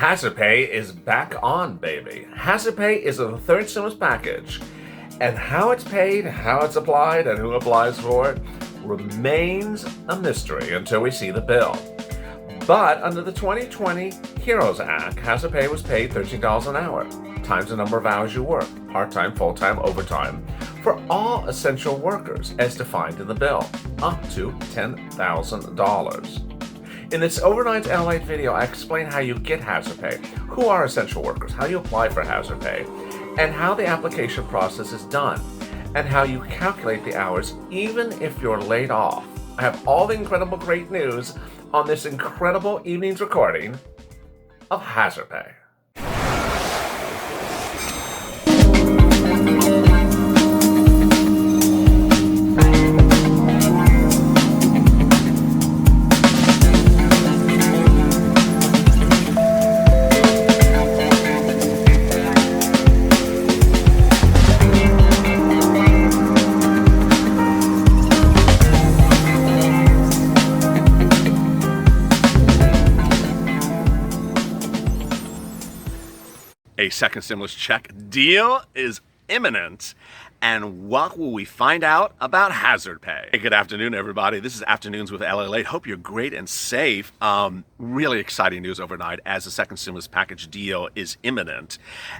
Hazard Pay is back on, baby. Hazard Pay is a third stimulus package, and how it's paid, how it's applied, and who applies for it remains a mystery until we see the bill. But under the 2020 HEROES Act, Hazard Pay was paid $13 an hour, times the number of hours you work, part-time, full-time, overtime, for all essential workers, as defined in the bill, up to $10,000. In this overnight LALATE video, I explain how you get Hazard Pay, who are essential workers, how you apply for Hazard Pay, and how the application process is done, and how you calculate the hours even if you're laid off. I have all the incredible great news on this incredible evening's recording of Hazard Pay. A second stimulus check deal is imminent. And what will we find out about Hazard Pay? Hey, good afternoon, everybody. This is Afternoons with LALATE. Hope you're great and safe. Really exciting news overnight as the second stimulus package deal is imminent.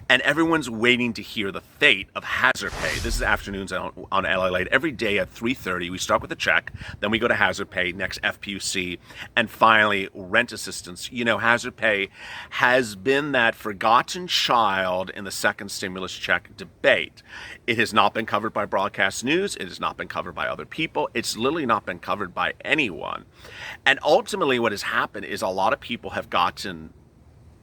And everyone's waiting to hear the fate of Hazard Pay. This is Afternoons on LALATE. Every day at 3:30, we start with a check. Then we go to Hazard Pay, next FPUC, and finally rent assistance. You know, Hazard Pay has been that forgotten child in the second stimulus check debate. It has not been covered by broadcast news. It has not been covered by other people. It's literally not been covered by anyone. And ultimately what has happened is a lot of people have gotten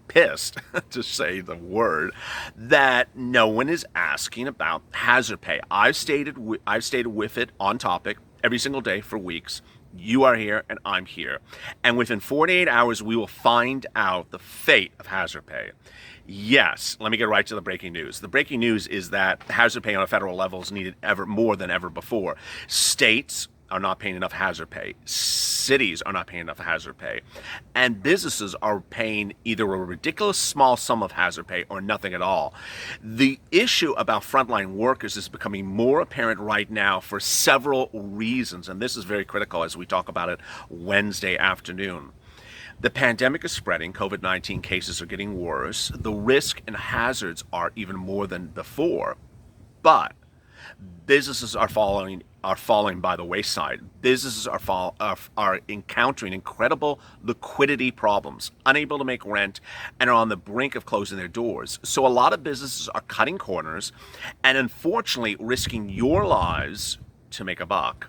pissed, to say the word, that no one is asking about Hazard Pay. I've stated with it on topic every single day for weeks. You are here and I'm here. And within 48 hours, we will find out the fate of Hazard Pay. Yes, let me get right to the breaking news. The breaking news is that Hazard Pay on a federal level is needed ever more than ever before. States are not paying enough Hazard Pay. Cities are not paying enough Hazard Pay. And businesses are paying either a ridiculous small sum of Hazard Pay or nothing at all. The issue about frontline workers is becoming more apparent right now for several reasons. And this is very critical as we talk about it Wednesday afternoon. The pandemic is spreading. COVID-19 cases are getting worse. The risk and hazards are even more than before. But businesses are falling by the wayside. Businesses are encountering incredible liquidity problems, unable to make rent, and are on the brink of closing their doors. So a lot of businesses are cutting corners and unfortunately risking your lives to make a buck.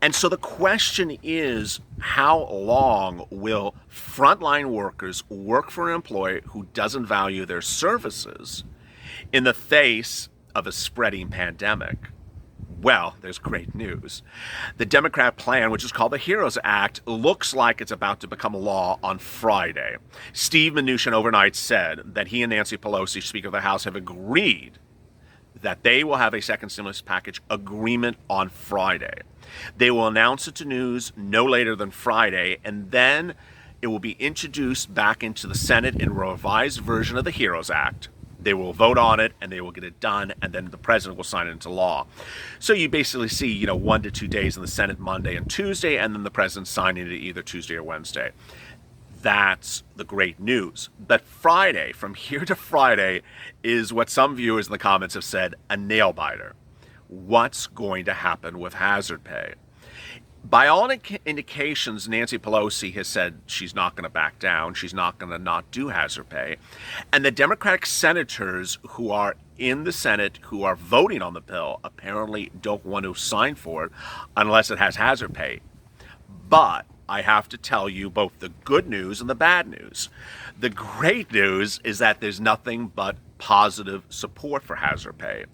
And so the question is, how long will frontline workers work for an employer who doesn't value their services in the face of a spreading pandemic? Well, there's great news. The Democrat plan, which is called the HEROES Act, looks like it's about to become law on Friday. Steve Mnuchin overnight said that he and Nancy Pelosi, Speaker of the House, have agreed that they will have a second stimulus package agreement on Friday. They will announce it to news no later than Friday, and then it will be introduced back into the Senate in a revised version of the HEROES Act. They will vote on it, and they will get it done, and then the president will sign it into law. So you basically see, 1 to 2 days in the Senate, Monday and Tuesday, and then the president signing it either Tuesday or Wednesday. That's the great news. But Friday, from here to Friday, is what some viewers in the comments have said, a nail biter. What's going to happen with Hazard Pay? By all indications, Nancy Pelosi has said she's not going to back down. She's not going to not do Hazard Pay. And the Democratic senators who are in the Senate who are voting on the bill apparently don't want to sign for it unless it has Hazard Pay. But I have to tell you both the good news and the bad news. The great news is that there's nothing but positive support for Hazard Pay.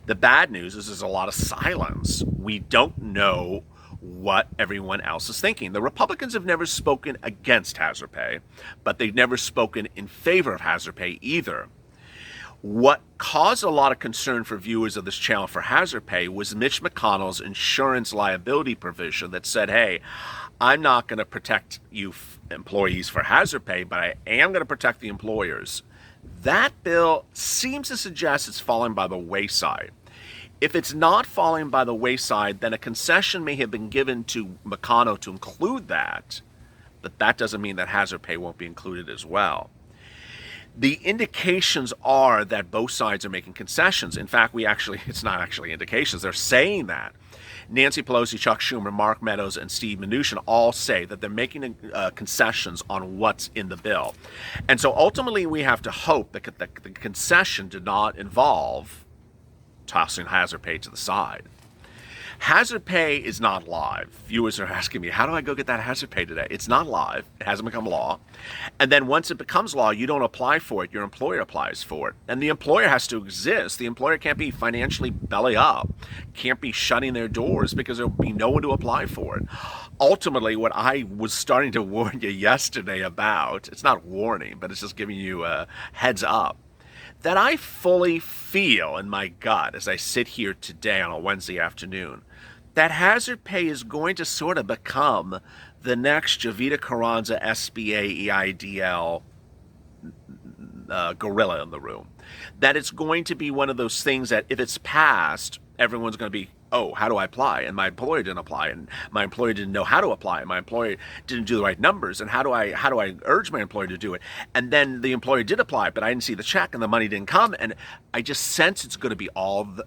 The bad news is there's a lot of silence. We don't know what everyone else is thinking. The Republicans have never spoken against Hazard Pay, but they've never spoken in favor of Hazard Pay either. What caused a lot of concern for viewers of this channel for Hazard Pay was Mitch McConnell's insurance liability provision that said, hey, I'm not going to protect you employees for hazard pay, but I am going to protect the employers. That bill seems to suggest it's falling by the wayside. If it's not falling by the wayside, then a concession may have been given to McConnell to include that, but that doesn't mean that hazard pay won't be included as well. The indications are that both sides are making concessions. In fact, it's not actually indications, they're saying that. Nancy Pelosi, Chuck Schumer, Mark Meadows, and Steve Mnuchin all say that they're making concessions on what's in the bill. And so ultimately we have to hope that the concession did not involve tossing hazard pay to the side. Hazard pay is not live. Viewers are asking me, how do I go get that hazard pay today? It's not live. It hasn't become law. And then once it becomes law, you don't apply for it. Your employer applies for it. And the employer has to exist. The employer can't be financially belly up, can't be shutting their doors because there'll be no one to apply for it. Ultimately, what I was starting to warn you yesterday about, it's not warning, but it's just giving you a heads up, that I fully feel in my gut as I sit here today on a Wednesday afternoon, that hazard pay is going to sort of become the next Javita Carranza SBA EIDL gorilla in the room. That it's going to be one of those things that if it's passed, everyone's going to be, oh, how do I apply? And my employer didn't apply, and my employer didn't know how to apply, and my employer didn't do the right numbers, and how do I urge my employer to do it? And then the employer did apply, but I didn't see the check, and the money didn't come, and I just sense it's going to be all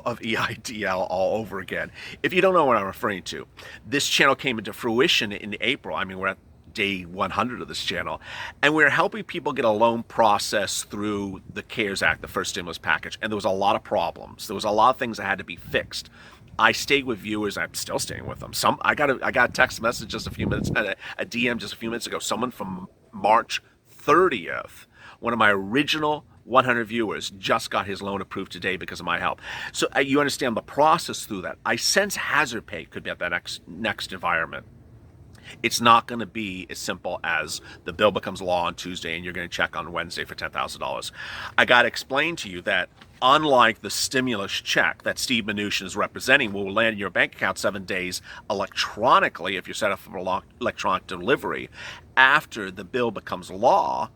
of EIDL all over again. If you don't know what I'm referring to, this channel came into fruition in April. I mean, we're at day 100 of this channel, and we're helping people get a loan process through the CARES Act, the first stimulus package, and there was a lot of problems. There was a lot of things that had to be fixed. I stayed with viewers. I'm still staying with them. I got a text message just a few minutes, a DM just a few minutes ago. Someone from March 30th, one of my original 100 viewers, just got his loan approved today because of my help. So you understand the process through that. I sense hazard pay could be at that next environment. It's not going to be as simple as the bill becomes law on Tuesday and you're going to check on Wednesday for $10,000. I got to explain to you that unlike the stimulus check that Steve Mnuchin is representing will land in your bank account 7 days electronically if you're set up for electronic delivery, after the bill becomes law,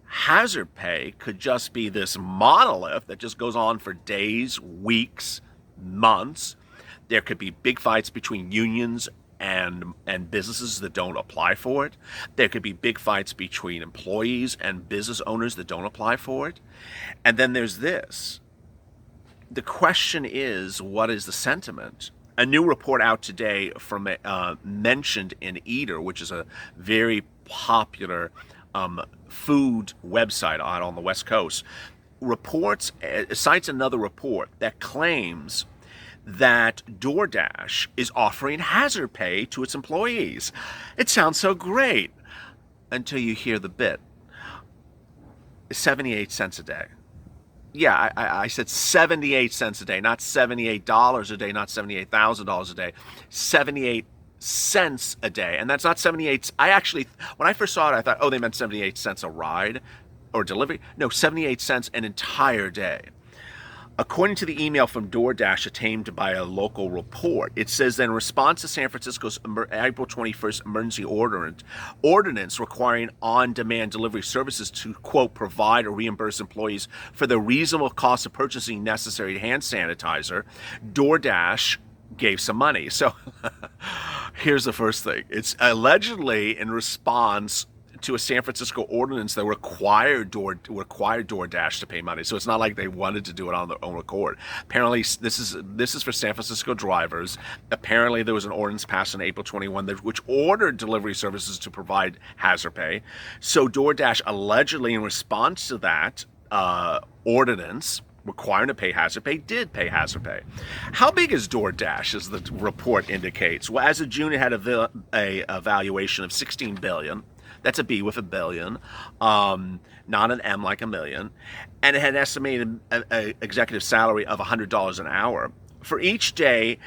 hazard pay could just be this monolith that just goes on for days, weeks, months. There could be big fights between unions and businesses that don't apply for it. There could be big fights between employees and business owners that don't apply for it. And then there's this. The question is, what is the sentiment? A new report out today from Mentioned in Eater, which is a very popular food website out on the West Coast, cites another report that claims that DoorDash is offering hazard pay to its employees. It sounds so great until you hear the bit. 78 cents a day. Yeah, I said 78 cents a day, not $78 a day, not $78,000 a day. 78 cents a day. And that's not 78. When I first saw it, I thought, oh, they meant 78 cents a ride or delivery. No, 78 cents an entire day. According to the email from DoorDash obtained by a local report, it says that in response to San Francisco's April 21st emergency ordinance requiring on-demand delivery services to, quote, provide or reimburse employees for the reasonable cost of purchasing necessary hand sanitizer, DoorDash gave some money. So here's the first thing. It's allegedly in response to a San Francisco ordinance that required DoorDash to pay money. So it's not like they wanted to do it on their own accord. Apparently, this is for San Francisco drivers. Apparently, there was an ordinance passed on April 21 which ordered delivery services to provide hazard pay. So DoorDash allegedly, in response to that ordinance requiring to pay hazard pay, did pay hazard pay. How big is DoorDash, as the report indicates? Well, as of June, it had a valuation of $16 billion. That's a B with a billion, not an M like a million. And it had an estimated executive salary of $100 an hour. For each day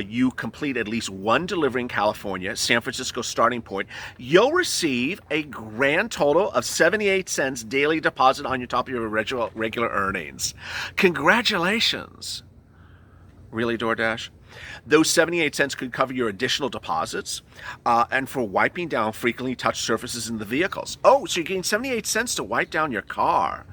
you complete at least one delivery in California, San Francisco starting point, you'll receive a grand total of 78 cents daily deposit on your top of your regular earnings. Congratulations. Really, DoorDash? Those 78 cents could cover your additional deposits and for wiping down frequently touched surfaces in the vehicles. Oh, so you're getting 78 cents to wipe down your car.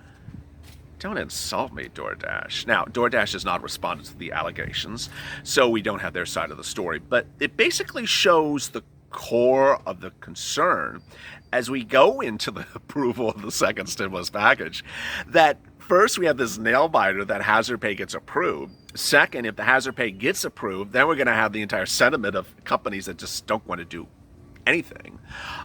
Don't insult me, DoorDash. Now, DoorDash has not responded to the allegations, so we don't have their side of the story. But it basically shows the core of the concern as we go into the approval of the second stimulus package, that first we have this nail biter that hazard pay gets approved. Second, if the hazard pay gets approved, then we're going to have the entire sentiment of companies that just don't want to do anything.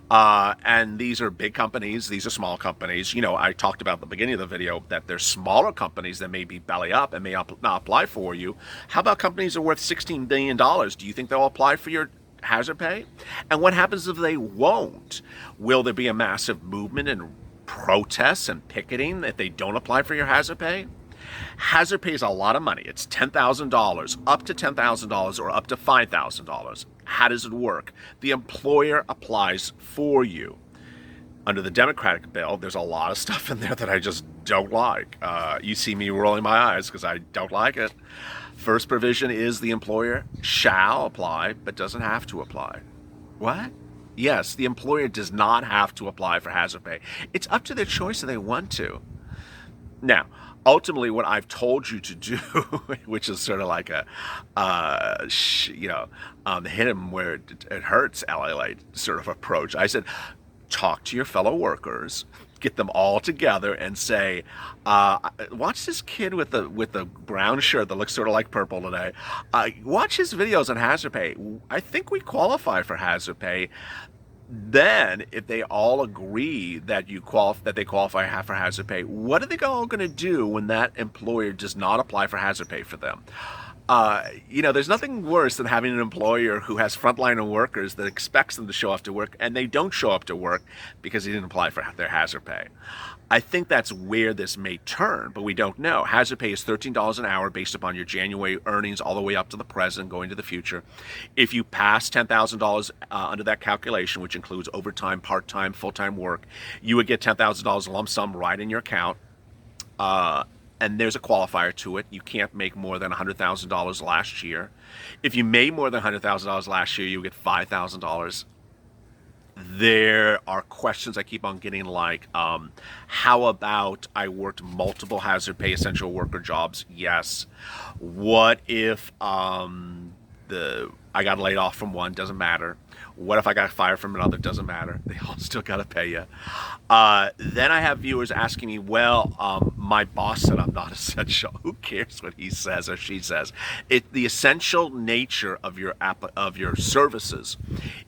And these are big companies. These are small companies. You know, I talked about at the beginning of the video that there's smaller companies that may be belly up and may not apply for you. How about companies that are worth $16 billion? Do you think they'll apply for your hazard pay? And what happens if they won't? Will there be a massive movement and protests and picketing if they don't apply for your hazard pay? Hazard pay is a lot of money. It's $10,000, up to $10,000 or up to $5,000. How does it work? The employer applies for you. Under the Democratic bill, there's a lot of stuff in there that I just don't like. You see me rolling my eyes because I don't like it. First provision is the employer shall apply, but doesn't have to apply. What? Yes, the employer does not have to apply for hazard pay. It's up to their choice if they want to. Now, ultimately, what I've told you to do, which is sort of like a, hit them where it hurts, LALATE sort of approach. I said, talk to your fellow workers, get them all together and say, watch this kid with the brown shirt that looks sort of like purple today. Watch his videos on hazard pay. I think we qualify for hazard pay. Then, if they all agree that they qualify for hazard pay, what are they all going to do when that employer does not apply for hazard pay for them? There's nothing worse than having an employer who has frontline workers that expects them to show up to work and they don't show up to work because they didn't apply for their hazard pay. I think that's where this may turn, but we don't know. Hazard pay is $13 an hour based upon your January earnings all the way up to the present, going to the future. If you pass $10,000 under that calculation, which includes overtime, part-time, full-time work, you would get $10,000 lump sum right in your account. And there's a qualifier to it. You can't make more than $100,000 last year. If you made more than $100,000 last year, you get $5,000. There are questions I keep on getting like, how about I worked multiple hazard pay essential worker jobs? Yes. What if I got laid off from one? Doesn't matter. What if I got fired from another? Doesn't matter. They all still got to pay you. Then I have viewers asking me, well, my boss said I'm not essential. Who cares what he says or she says? The essential nature of your services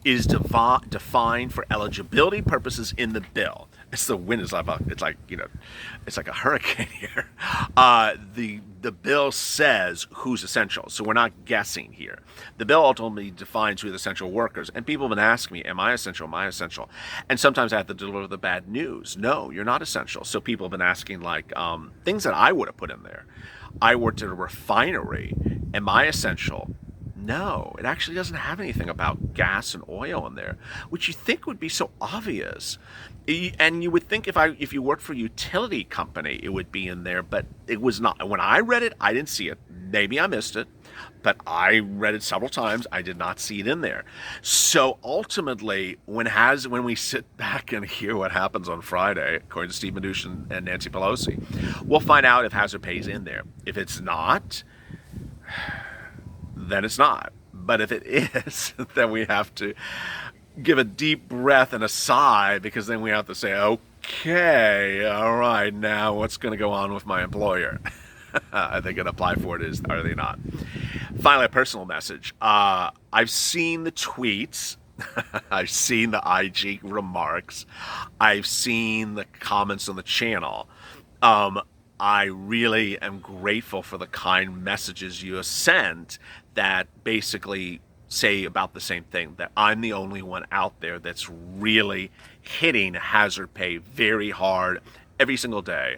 is defined for eligibility purposes in the bill. The wind is it's like a hurricane here. The bill says who's essential, so we're not guessing here. The bill ultimately defines who the essential workers, and people have been asking me, am I essential? Am I essential? And sometimes I have to deliver the bad news. No, you're not essential. So people have been asking like things that I would have put in there. I worked at a refinery. Am I essential? No, it actually doesn't have anything about gas and oil in there, which you think would be so obvious. And you would think if you worked for a utility company, it would be in there, but it was not. When I read it, I didn't see it. Maybe I missed it, but I read it several times. I did not see it in there. So ultimately, when we sit back and hear what happens on Friday, according to Steve Mnuchin and Nancy Pelosi, we'll find out if hazard pay is in there. If it's not, then it's not. But if it is, then we have to give a deep breath and a sigh, because then we have to say, okay, all right, now what's going to go on with my employer? Are they going to apply for it? Are they not? Finally, a personal message. I've seen the tweets. I've seen the IG remarks. I've seen the comments on the channel. I really am grateful for the kind messages you have sent that basically say about the same thing, that I'm the only one out there that's really hitting hazard pay very hard every single day.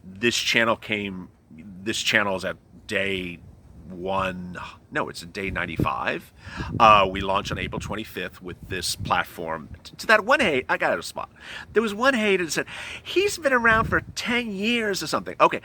This channel is at day day 95. We launched on April 25th with this platform. To that one hate, I got out of spot. There was one hater that said, he's been around for 10 years or something. Okay,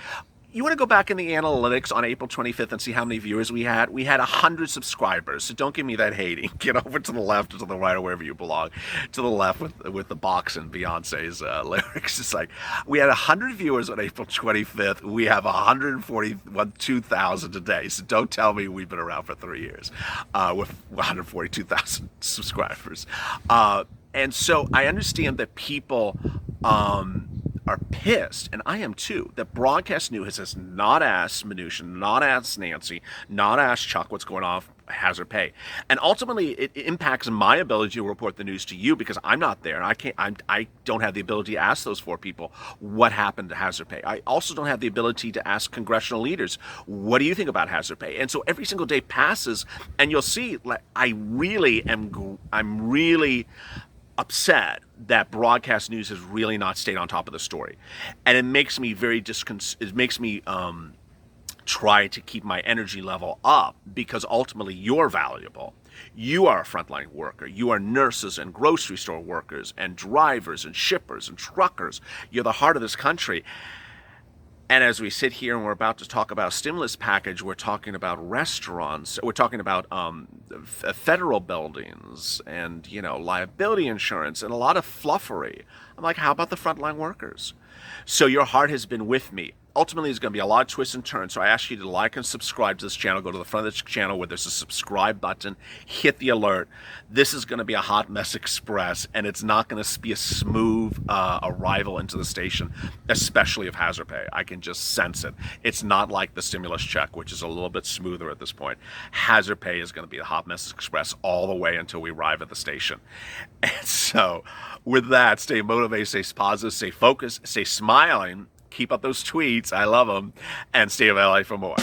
You want to go back in the analytics on April 25th and see how many viewers we had? We had 100 subscribers, so don't give me that hating. Get over to the left or to the right or wherever you belong. To the left with the box and Beyonce's lyrics. It's like, we had 100 viewers on April 25th. We have 142,000 today, so don't tell me we've been around for 3 years with 142,000 subscribers. And so I understand that people are pissed, and I am too, that Broadcast News has not asked Mnuchin, not asked Nancy, not asked Chuck what's going on with hazard pay. And ultimately, it impacts my ability to report the news to you because I'm not there, and I don't have the ability to ask those 4 people what happened to hazard pay. I also don't have the ability to ask congressional leaders, what do you think about hazard pay? And so every single day passes, and you'll see, like, I'm really upset that Broadcast News has really not stayed on top of the story, and it makes me try to keep my energy level up because ultimately you're valuable. You are a frontline worker. You are nurses and grocery store workers and drivers and shippers and truckers. You're the heart of this country. And as we sit here and we're about to talk about a stimulus package, we're talking about restaurants, we're talking about federal buildings and, liability insurance and a lot of fluffery. I'm like, how about the frontline workers? So your heart has been with me. Ultimately, there's going to be a lot of twists and turns, so I ask you to like and subscribe to this channel. Go to the front of this channel where there's a subscribe button. Hit the alert. This is going to be a hot mess express, and it's not going to be a smooth arrival into the station, especially of hazard pay. I can just sense it. It's not like the stimulus check, which is a little bit smoother at this point. Hazard pay is going to be a hot mess express all the way until we arrive at the station. And so, with that, stay motivated, stay positive, stay focused, stay smiling. Keep up those tweets. I love them. And stay of LA for more.